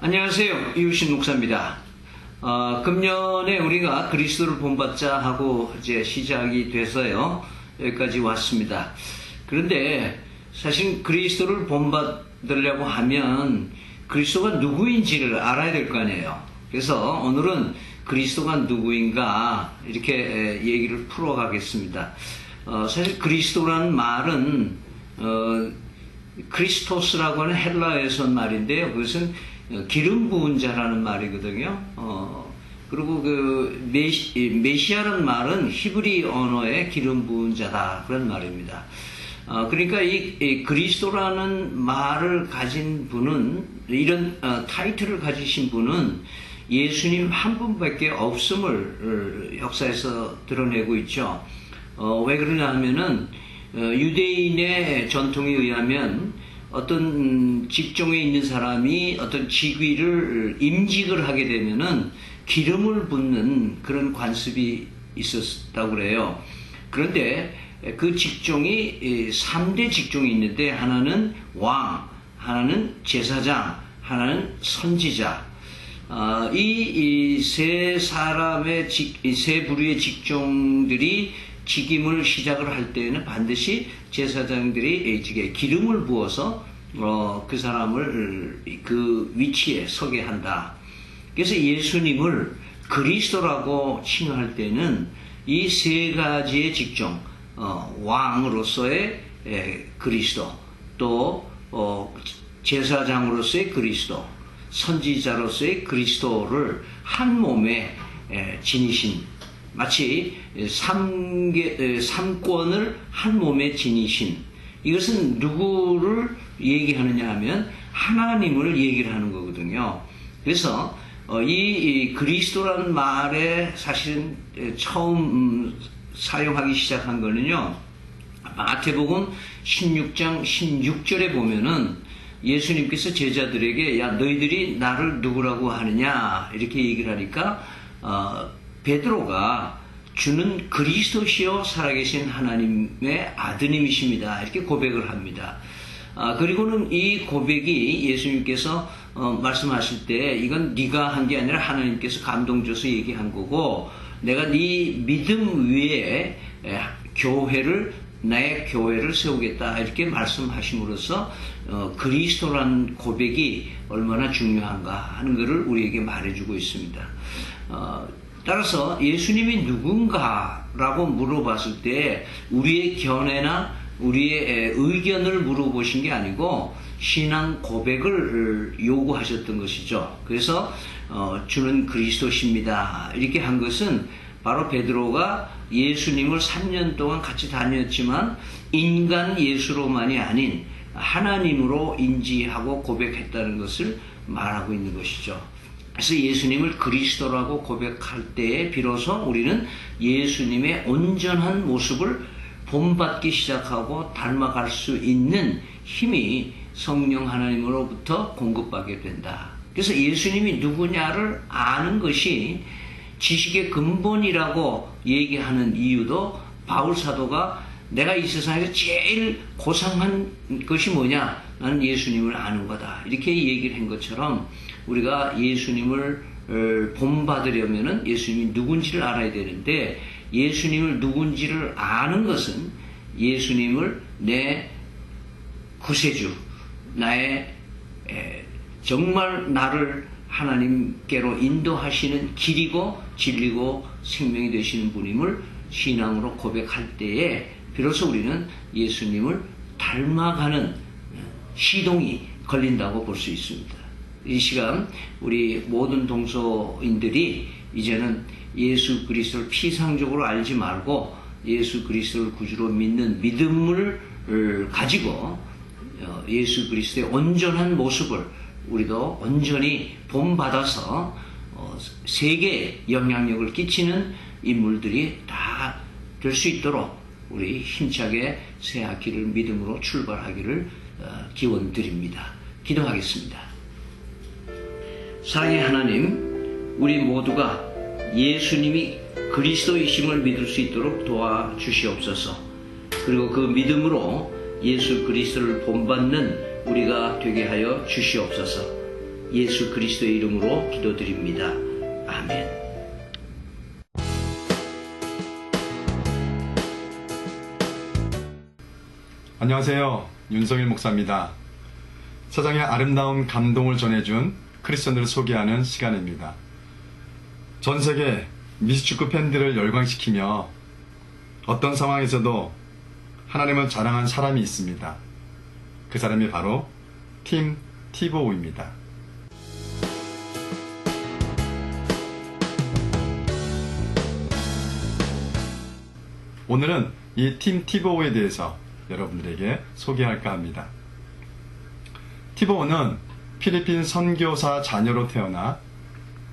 안녕하세요. 이유신 목사입니다. 금년에 우리가 그리스도를 본받자 하고 이제 시작이 돼서요. 여기까지 왔습니다. 그런데 사실 그리스도를 본받으려고 하면 그리스도가 누구인지를 알아야 될 거 아니에요. 그래서 오늘은 그리스도가 누구인가 이렇게 얘기를 풀어가겠습니다. 사실 그리스도라는 말은 크리스토스라고 하는 헬라에서 온 말인데요. 그것은 기름 부은 자라는 말이거든요. 그리고 그 메시아라는 말은 히브리 언어의 기름 부은 자다 그런 말입니다. 그러니까 이 그리스도라는 말을 가진 분은, 이런 타이틀을 가지신 분은 예수님 한 분밖에 없음을 역사에서 드러내고 있죠. 왜 그러냐 하면은 유대인의 전통에 의하면 어떤 직종에 있는 사람이 어떤 직위를 임직을 하게 되면은 기름을 붓는 그런 관습이 있었다고 그래요. 그런데 그 직종이 3대 직종이 있는데, 하나는 왕, 하나는 제사장, 하나는 선지자. 이 세 사람의 세 부류의 직종들이 직임을 시작을 할 때에는 반드시 제사장들이 기름을 부어서 그 사람을 그 위치에 서게 한다. 그래서 예수님을 그리스도라고 칭할 때는 이 세 가지의 직종, 왕으로서의 그리스도, 또 제사장으로서의 그리스도, 선지자로서의 그리스도를 한 몸에 지니신, 마치 삼권을 한 몸에 지니신, 이것은 누구를 얘기하느냐 하면 하나님을 얘기를 하는 거거든요. 그래서 이 그리스도라는 말에 사실은 처음 사용하기 시작한 거는요, 마태복음 16장 16절에 보면은 예수님께서 제자들에게 야 너희들이 나를 누구라고 하느냐 이렇게 얘기를 하니까 베드로가 주는 그리스도시요 살아계신 하나님의 아드님이십니다 이렇게 고백을 합니다. 그리고는 이 고백이 예수님께서 말씀하실 때 이건 네가 한 게 아니라 하나님께서 감동 줘서 얘기한 거고, 내가 네 믿음 위에 나의 교회를 세우겠다 이렇게 말씀하심으로써 그리스도라는 고백이 얼마나 중요한가 하는 것을 우리에게 말해주고 있습니다. 따라서 예수님이 누군가라고 물어봤을 때 우리의 견해나 우리의 의견을 물어보신 게 아니고 신앙 고백을 요구하셨던 것이죠. 그래서 주는 그리스도십니다 이렇게 한 것은 바로 베드로가 예수님을 3년 동안 같이 다녔지만 인간 예수로만이 아닌 하나님으로 인지하고 고백했다는 것을 말하고 있는 것이죠. 그래서 예수님을 그리스도라고 고백할 때에 비로소 우리는 예수님의 온전한 모습을 본받기 시작하고 닮아갈 수 있는 힘이 성령 하나님으로부터 공급받게 된다. 그래서 예수님이 누구냐를 아는 것이 지식의 근본이라고 얘기하는 이유도, 바울 사도가 내가 이 세상에서 제일 고상한 것이 뭐냐? 나는 예수님을 아는 거다 이렇게 얘기를 한 것처럼, 우리가 예수님을 본받으려면 예수님이 누군지를 알아야 되는데, 예수님을 누군지를 아는 것은 예수님을 내 구세주, 나의 정말 나를 하나님께로 인도하시는 길이고 진리고 생명이 되시는 분임을 신앙으로 고백할 때에 비로소 우리는 예수님을 닮아가는 시동이 걸린다고 볼 수 있습니다. 이 시간 우리 모든 동서인들이 이제는 예수 그리스도를 피상적으로 알지 말고 예수 그리스도를 구주로 믿는 믿음을 가지고 예수 그리스도의 온전한 모습을 우리도 온전히 본받아서 세계에 영향력을 끼치는 인물들이 다 될 수 있도록 우리 힘차게 새 학기를 믿음으로 출발하기를 기원드립니다. 기도하겠습니다. 사랑의 하나님, 우리 모두가 예수님이 그리스도이심을 믿을 수 있도록 도와주시옵소서. 그리고 그 믿음으로 예수 그리스도를 본받는 우리가 되게 하여 주시옵소서. 예수 그리스도의 이름으로 기도드립니다. 아멘. 안녕하세요. 윤성일 목사입니다. 세상의 아름다운 감동을 전해준 크리스천들을 소개하는 시간입니다. 전 세계 미식축구 팬들을 열광시키며 어떤 상황에서도 하나님을 자랑한 사람이 있습니다. 그 사람이 바로 팀 티보우입니다. 오늘은 이 팀 티보우에 대해서 여러분들에게 소개할까 합니다. 티보우는 필리핀 선교사 자녀로 태어나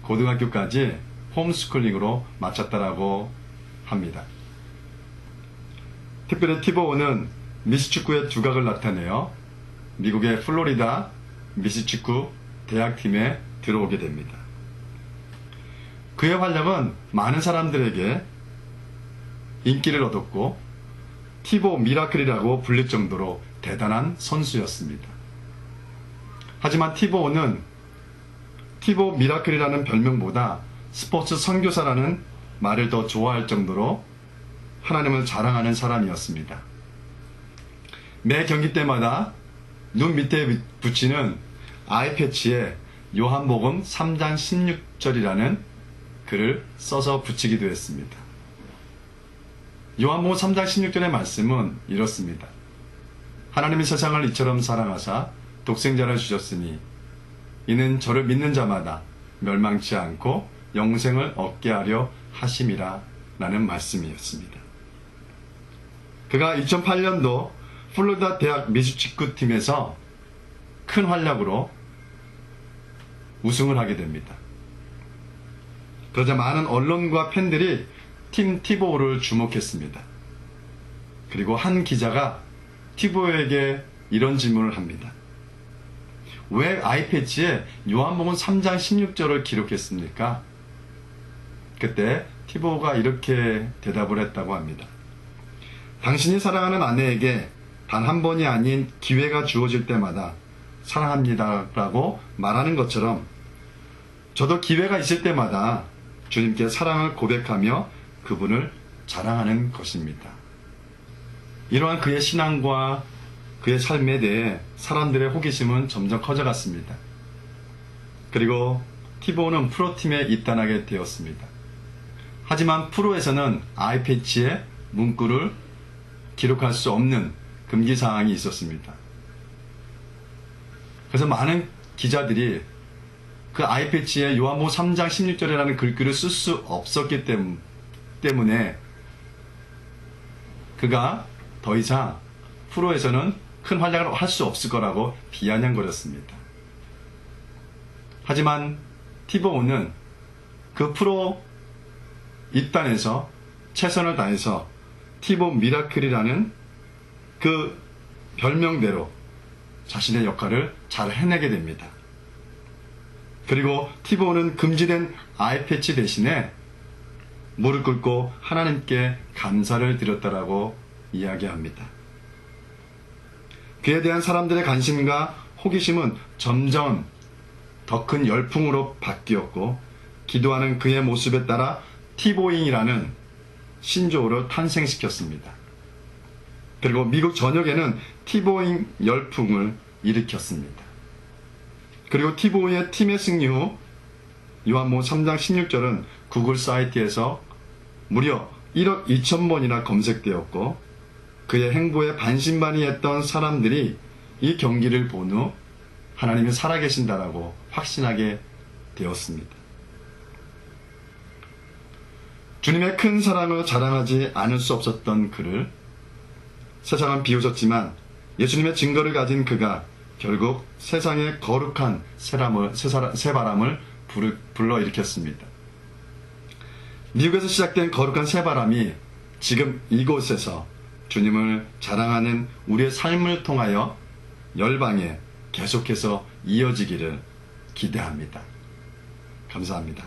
고등학교까지 홈스쿨링으로 마쳤다라고 합니다. 특별히 티보우는 미식축구의 두각을 나타내어 미국의 플로리다 미식축구 대학팀에 들어오게 됩니다. 그의 활약은 많은 사람들에게 인기를 얻었고 티보 미라클이라고 불릴 정도로 대단한 선수였습니다. 하지만 티보우는 티보 미라클이라는 별명보다 스포츠 선교사라는 말을 더 좋아할 정도로 하나님을 자랑하는 사람이었습니다. 매 경기 때마다 눈 밑에 붙이는 아이패치에 요한복음 3장 16절이라는 글을 써서 붙이기도 했습니다. 요한복음 3장 16절의 말씀은 이렇습니다. 하나님이 세상을 이처럼 사랑하사 독생자를 주셨으니 이는 저를 믿는 자마다 멸망치 않고 영생을 얻게 하려 하심이라 라는 말씀이었습니다. 그가 2008년도 플로리다 대학 미식축구팀에서 큰 활약으로 우승을 하게 됩니다. 그러자 많은 언론과 팬들이 팀 티보우를 주목했습니다. 그리고 한 기자가 티보우에게 이런 질문을 합니다. 왜 아이패치에 요한복음 3장 16절을 기록했습니까? 그때 티보우가 이렇게 대답을 했다고 합니다. 당신이 사랑하는 아내에게 단 한 번이 아닌 기회가 주어질 때마다 사랑합니다라고 말하는 것처럼 저도 기회가 있을 때마다 주님께 사랑을 고백하며 그분을 자랑하는 것입니다. 이러한 그의 신앙과 그의 삶에 대해 사람들의 호기심은 점점 커져갔습니다. 그리고 티보우는 프로팀에 입단하게 되었습니다. 하지만 프로에서는 아이패치에 문구를 기록할 수 없는 금기사항이 있었습니다. 그래서 많은 기자들이 그 아이패치에 요한복음 3장 16절이라는 글귀를 쓸 수 없었기 때문에 그가 더 이상 프로에서는 큰 활약을 할 수 없을 거라고 비아냥거렸습니다. 하지만 티보우는 그 프로 입단에서 최선을 다해서 티보 미라클이라는 그 별명대로 자신의 역할을 잘 해내게 됩니다. 그리고 티보우는 금지된 아이패치 대신에 무릎 꿇고 하나님께 감사를 드렸다라고 이야기합니다. 그에 대한 사람들의 관심과 호기심은 점점 더 큰 열풍으로 바뀌었고 기도하는 그의 모습에 따라 티보잉이라는 신조어를 탄생시켰습니다. 그리고 미국 전역에는 티보잉 열풍을 일으켰습니다. 그리고 티보잉의 팀의 승리 후 요한복음 3장 16절은 구글 사이트에서 무려 1억 2천 번이나 검색되었고 그의 행보에 반신반의했던 사람들이 이 경기를 본 후 하나님이 살아계신다라고 확신하게 되었습니다. 주님의 큰 사랑을 자랑하지 않을 수 없었던 그를 세상은 비웃었지만 예수님의 증거를 가진 그가 결국 세상의 거룩한 새바람을 불러일으켰습니다. 미국에서 시작된 거룩한 새바람이 지금 이곳에서 주님을 자랑하는 우리의 삶을 통하여 열방에 계속해서 이어지기를 기대합니다. 감사합니다.